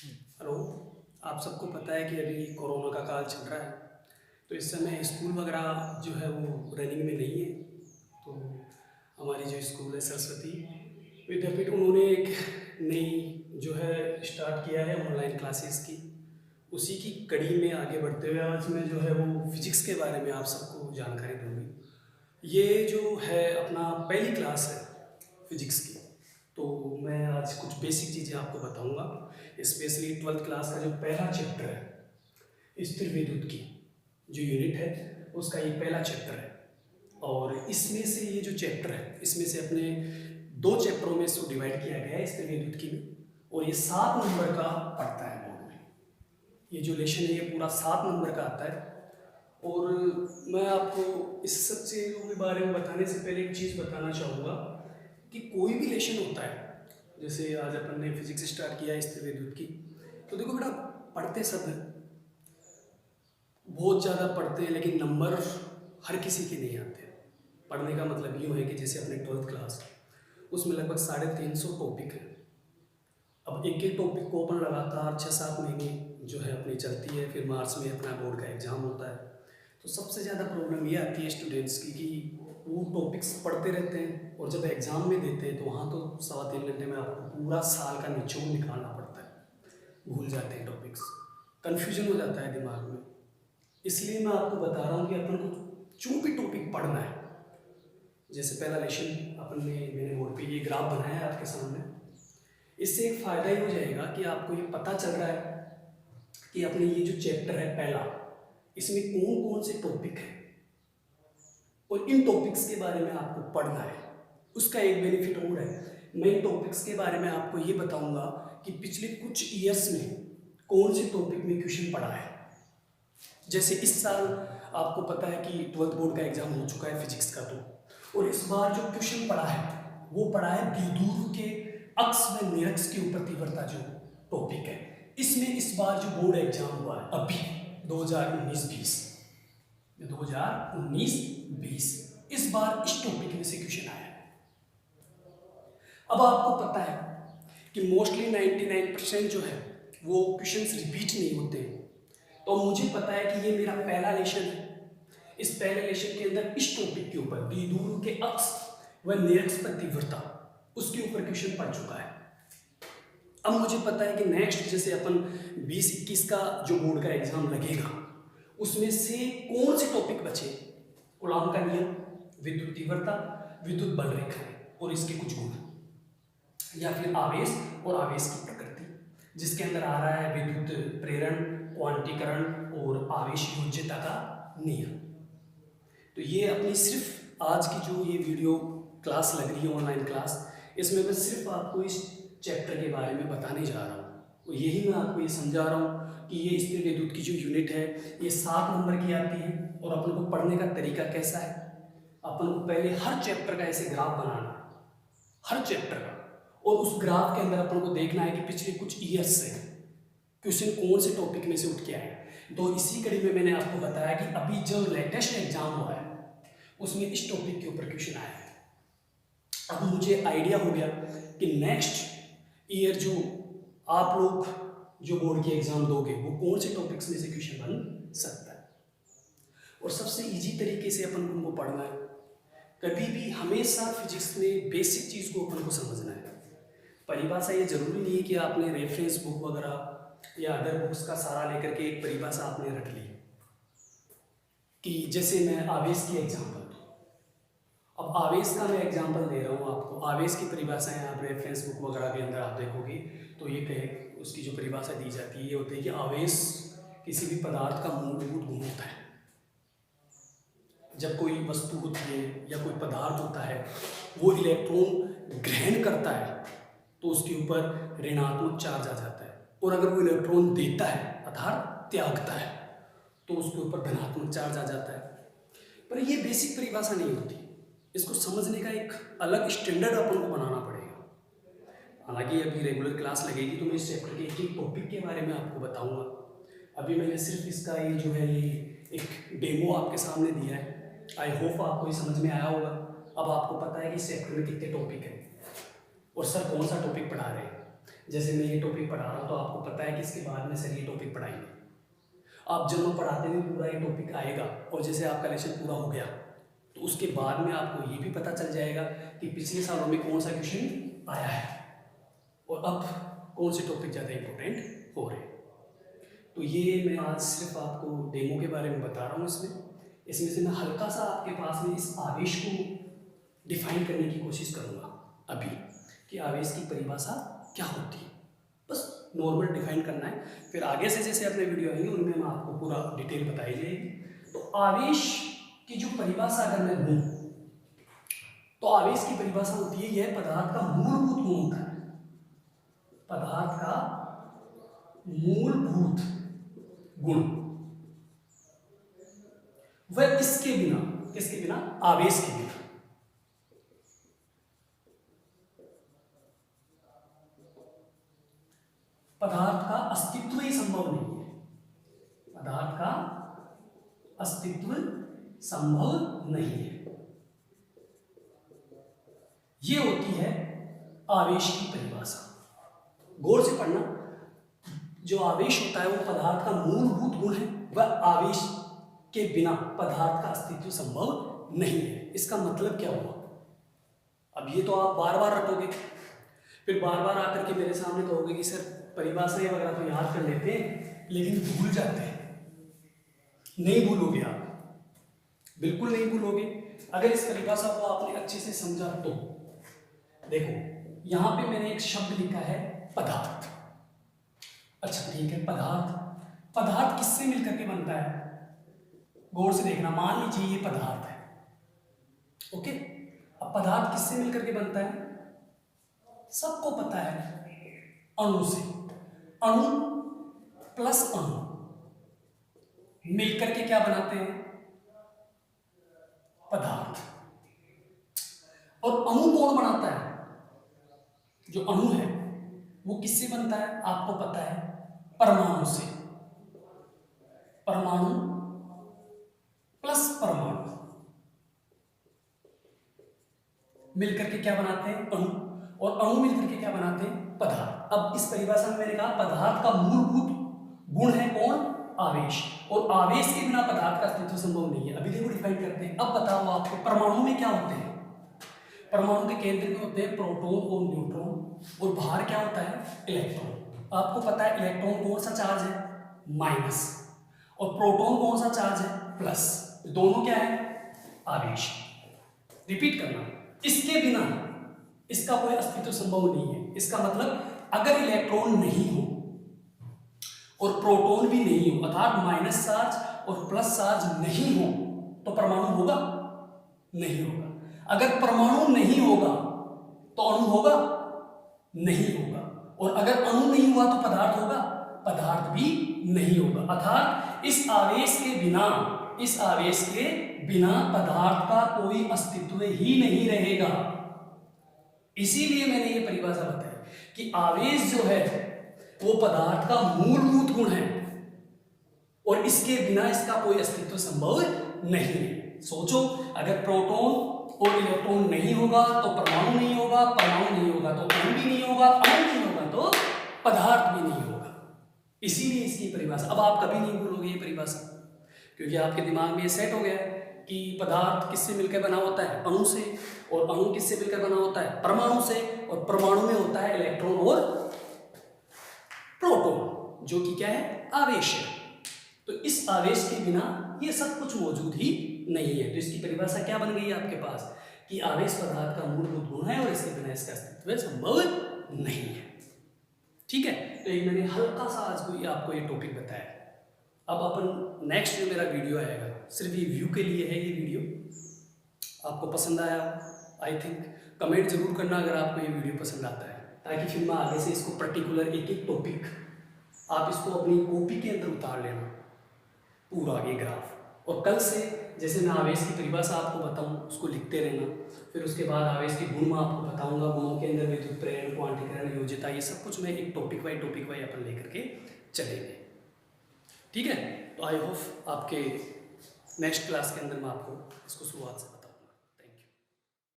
Hello. आप सबको पता है कि अभी कोरोना का काल चल रहा है, तो इस समय स्कूल वगैरह जो है वो रनिंग में नहीं है। तो हमारी जो स्कूल है सरस्वती विद्यापीठ, उन्होंने एक नई जो है स्टार्ट किया है ऑनलाइन क्लासेस की। उसी की कड़ी में आगे बढ़ते हुए आज मैं जो है वो फिजिक्स के बारे में आप सबको जानकारी दूंगी। ये जो है अपना पहली क्लास है फिजिक्स की। तो मैं आज कुछ बेसिक चीज़ें आपको बताऊंगा, स्पेशली ट्वेल्थ क्लास का जो पहला चैप्टर है स्थिर विद्युत की जो यूनिट है उसका ये पहला चैप्टर है। और इसमें से ये जो चैप्टर है इसमें से अपने दो चैप्टरों में इसको डिवाइड किया गया है स्थिर विद्युत की में, और ये 7 नंबर का पड़ता है बोर्ड में। ये जो लेशन है ये पूरा 7 नंबर का आता है। और मैं आपको इस सब चीज़ों के बारे में बताने से पहले एक चीज़ बताना चाहूँगा कि कोई भी लेशन होता है, जैसे आज अपन ने फिजिक्स स्टार्ट किया है स्थिर विद्युत की, तो देखो बेटा पढ़ते सब हैं, बहुत ज़्यादा पढ़ते हैं, लेकिन नंबर हर किसी के नहीं आते। पढ़ने का मतलब यूँ है कि जैसे अपने ट्वेल्थ क्लास उसमें लगभग 350 टॉपिक है। अब एक एक टॉपिक को अपन लगातार 6-7 महीने जो है अपनी चलती है, फिर मार्च में अपना बोर्ड का एग्ज़ाम होता है। तो सबसे ज़्यादा प्रॉब्लम ये आती है स्टूडेंट्स की कि वो टॉपिक्स पढ़ते रहते हैं और जब एग्ज़ाम में देते हैं तो वहाँ तो 3.25 घंटे में आपको पूरा साल का निचोड़ निकालना पड़ता है। भूल जाते हैं टॉपिक्स, कन्फ्यूजन हो जाता है दिमाग में। इसलिए मैं आपको बता रहा हूँ कि अपन को जो भी टॉपिक पढ़ना है, जैसे पहला लेशन अपन ने मैंने बोर्ड पे ये ग्राफ बनाया है आपके सामने, इससे एक फ़ायदा ये हो जाएगा कि आपको ये पता चल रहा है कि अपने ये जो चैप्टर है पहला, इसमें कौन कौन से टॉपिक हैं और इन टॉपिक्स के बारे में आपको पढ़ना है। उसका एक बेनिफिट और है, मैं इन टॉपिक्स के बारे में आपको ये बताऊंगा कि पिछले कुछ ईयर्स में कौन से टॉपिक में क्वेश्चन पढ़ा है। जैसे इस साल आपको पता है कि ट्वेल्थ बोर्ड का एग्जाम हो चुका है फिजिक्स का, तो और इस बार जो क्वेश्चन पढ़ा है वो पढ़ा है द्विध्रुव के अक्ष व निरक्ष के ऊपर तीव्रता जो टॉपिक है। इसमें इस बार जो बोर्ड एग्जाम हुआ है अभी 2019-20 2019-20 इस बार इस टॉपिक में से क्वेश्चन आया है। अब आपको पता है कि मोस्टली 99% जो है वो क्वेश्चंस रिपीट नहीं होते हैं। तो मुझे पता है कि ये मेरा पहला लेशन है। इस पहले लेशन के अंदर इस टॉपिक के ऊपर द्विध्रुव के अक्ष व निरक्ष पर तीव्रता उसके ऊपर क्वेश्चन पढ़ चुका है। अब मुझे पता है कि नेक्स्ट जैसे अपन 20-21 का जो बोर्ड का एग्जाम लगेगा उसमें से कौन से टॉपिक बचे, कूलॉम का नियम, विद्युत तीव्रता, विद्युत बल रेखाएं और इसके कुछ गुण, या फिर आवेश और आवेश की प्रकृति, जिसके अंदर आ रहा है विद्युत प्रेरण, क्वांटीकरण और आवेश योज्यता का नियम। तो ये अपनी सिर्फ आज की जो ये वीडियो क्लास लग रही है ऑनलाइन क्लास, इसमें मैं सिर्फ आपको इस चैप्टर के बारे में बताने जा रहा हूँ। और यही मैं आपको ये समझा रहा हूँ कि ये स्थिर विद्युत की जो यूनिट है ये 7 नंबर की आती है। और अपन को पढ़ने का तरीका कैसा है, अपन को पहले हर चैप्टर का ऐसे ग्राफ बनाना है, हर चैप्टर का, और उस ग्राफ के अंदर अपन को देखना है कि पिछले कुछ ईयर्स से क्वेश्चन कौन से टॉपिक में से उठ के आए। तो इसी कड़ी में मैंने आपको बताया कि अभी जो लेटेस्ट एग्जाम हुआ है उसमें इस टॉपिक के ऊपर क्वेश्चन आया है। अब मुझे आइडिया हो गया कि नेक्स्ट ईयर जो आप लोग जो बोर्ड के एग्जाम दोगे वो कौन से टॉपिक्स में से क्वेश्चन बन सकता है। और सबसे इजी तरीके से अपन को उनको पढ़ना है। कभी भी हमेशा फिजिक्स में बेसिक चीज़ को अपन को समझना है। परिभाषा ये जरूरी नहीं है कि आपने रेफरेंस बुक वगैरह या अदर बुक्स का सहारा लेकर के एक परिभाषा आपने रट ली, कि जैसे मैं आवेश की एग्जाम्पल दूँ। अब आवेश का मैं एग्जाम्पल दे रहा हूँ आपको, आवेश की परिभाषाएं आप रेफरेंस बुक वगैरह के अंदर आप देखोगे तो ये कहे उसकी जो परिभाषा दी जाती है ये होती है कि आवेश किसी भी पदार्थ का मूलभूत गुण होता है। जब कोई वस्तु होती है या कोई पदार्थ होता है वो इलेक्ट्रॉन ग्रहण करता है तो उसके ऊपर ऋणात्मक चार्ज आ जाता है, और अगर वो इलेक्ट्रॉन देता है अर्थात त्यागता है तो उसके ऊपर धनात्मक चार्ज आ जाता है। पर ये बेसिक परिभाषा नहीं होती, इसको समझने का एक अलग स्टैंडर्ड अपन को बनाना पड़ेगा। हालांकि अभी रेगुलर क्लास लगेगी तो मैं इस चैप्टर के एक एक टॉपिक के बारे में आपको बताऊंगा। अभी मैंने सिर्फ इसका ये जो है ये एक डेमो आपके सामने दिया है। आई होप आपको ये समझ में आया होगा। अब आपको पता है कि इस चैप्टर में कितने टॉपिक हैं और सर कौन सा टॉपिक पढ़ा रहे हैं। जैसे मैं ये टॉपिक पढ़ा रहा हूँ तो आपको पता है कि इसके बाद में सर ये टॉपिक पढ़ाएंगे। आप जब मैं पढ़ाते हुए पूरा ये टॉपिक आएगा और जैसे आपका लेक्चर पूरा हो गया तो उसके बाद में आपको ये भी पता चल जाएगा कि पिछले सालों में कौन सा क्वेश्चन आया है और अब कौन से टॉपिक ज़्यादा इंपॉर्टेंट हो रहे हैं। तो ये मैं आज सिर्फ आपको डेमो के बारे में बता रहा हूँ। इसमें से मैं हल्का सा आपके पास में इस आवेश को डिफाइन करने की कोशिश करूँगा अभी कि आवेश की परिभाषा क्या होती है। बस नॉर्मल डिफाइन करना है, फिर आगे से जैसे अपने वीडियो आएंगे उनमें मैं आपको पूरा डिटेल बताई जाएगी। तो आवेश की जो परिभाषा अगर मैं लूँ तो आवेश की परिभाषा होती है यह पदार्थ का मूलभूत गुण होता है। पदार्थ का मूलभूत गुण वह किसके बिना आवेश के बिना। पदार्थ का अस्तित्व ही संभव नहीं है। पदार्थ का अस्तित्व संभव नहीं है। ये होती है आवेश की परिभाषा। गौर से पढ़ना, जो आवेश होता है वो पदार्थ का मूलभूत गुण है, वह आवेश के बिना पदार्थ का अस्तित्व संभव नहीं है। इसका मतलब क्या हुआ? अब ये तो आप बार बार रटोगे, फिर बार बार आकर के मेरे सामने कहोगे कि सर परिभाषाएं वगैरह तो याद कर लेते हैं लेकिन भूल जाते हैं। नहीं भूलोगे आप, बिल्कुल नहीं भूलोगे अगर इस परिभाषा को आपने अच्छे से समझा तो। देखो यहां पे मैंने एक शब्द लिखा है पदार्थ। अच्छा ठीक है, पदार्थ किससे मिलकर के बनता है? गौर से देखना, मान लीजिए ये पदार्थ है, ओके। अब पदार्थ किससे मिलकर के बनता है? सबको पता है, अणु से। अणु प्लस अणु मिलकर के क्या बनाते हैं? पदार्थ। और अणु कौन बनाता है? जो अणु है वो किससे बनता है? आपको पता है, परमाणु से। परमाणु प्लस परमाणु मिलकर के क्या बनाते हैं? अणु। और अणु मिलकर के क्या बनाते हैं? पदार्थ। अब इस परिभाषा में मैंने कहा पदार्थ का मूलभूत गुण है कौन? आवेश। और आवेश के बिना पदार्थ का अस्तित्व संभव नहीं है। अभी देखो डिफाइन करते हैं। अब बताओ आपको परमाणु में क्या होते हैं? परमाणु के केंद्र में होते हैं प्रोटॉन और न्यूट्रॉन और बाहर क्या होता है? इलेक्ट्रॉन। आपको पता है इलेक्ट्रॉन कौन सा चार्ज है? माइनस। और प्रोटॉन कौन सा चार्ज है? प्लस। दोनों क्या है? आवेश। रिपीट करना, इसके बिना इसका कोई अस्तित्व संभव नहीं है। इसका मतलब अगर इलेक्ट्रॉन नहीं हो और प्रोटॉन भी नहीं हो, अर्थात माइनस चार्ज और प्लस चार्ज नहीं हो, तो परमाणु होगा? नहीं होगा। अगर परमाणु नहीं होगा तो अणु होगा? नहीं होगा। और अगर अणु नहीं हुआ तो पदार्थ होगा? पदार्थ भी नहीं होगा। अर्थात इस आवेश के बिना पदार्थ का कोई अस्तित्व ही नहीं रहेगा। इसीलिए मैंने ये परिभाषा बताई कि आवेश जो है वो पदार्थ का मूलभूत गुण है और इसके बिना इसका कोई अस्तित्व संभव नहीं है। सोचो, अगर प्रोटॉन और इलेक्ट्रॉन नहीं होगा तो परमाणु नहीं होगा, परमाणु नहीं होगा तो अणु भी नहीं होगा, अणु नहीं होगा तो पदार्थ भी नहीं होगा। इसीलिए इसकी परिभाषा अब आप कभी नहीं भूलोगे ये परिभाषा, क्योंकि आपके दिमाग में ये सेट हो गया है कि पदार्थ किससे मिलकर बना होता है? अणु से। और अणु किससे मिलकर बना होता है? परमाणु से। और परमाणु में होता है इलेक्ट्रॉन और प्रोटॉन, जो कि क्या है? आवेश है। तो इस आवेश के बिना ये सब कुछ मौजूद ही नहीं है। तो इसकी परिभाषा क्या बन गई है आपके पास कि आवेश पदार्थ का मूलभूत गुण है और इसके बिना इसका अस्तित्व संभव नहीं है। ठीक है, तो ये मैंने हल्का सा आज को आपको ये टॉपिक बताया। अब अपन नेक्स्ट जो मेरा वीडियो आएगा सिर्फ ये व्यू के लिए है। ये वीडियो आपको पसंद आया आई थिंक, कमेंट जरूर करना अगर आपको ये वीडियो पसंद आता है, ताकि फिर मैं आगे से इसको पर्टिकुलर एक एक टॉपिक आप इसको अपनी कॉपी के अंदर उतार लेना पूरा ये ग्राफ। और कल से जैसे मैं आवेश की परिभाषा आपको बताऊं उसको लिखते रहना। फिर उसके बाद आवेश के गुण मैं आपको बताऊंगा, गुणों के अंदर विद्युत प्रेरण, क्वांटीकरण, योज्यता, ये सब कुछ मैं एक टॉपिक वाइज अपन लेकर के चलेंगे। ठीक है, तो आई होप आपके नेक्स्ट क्लास के अंदर मैं आपको इसको शुरुआत से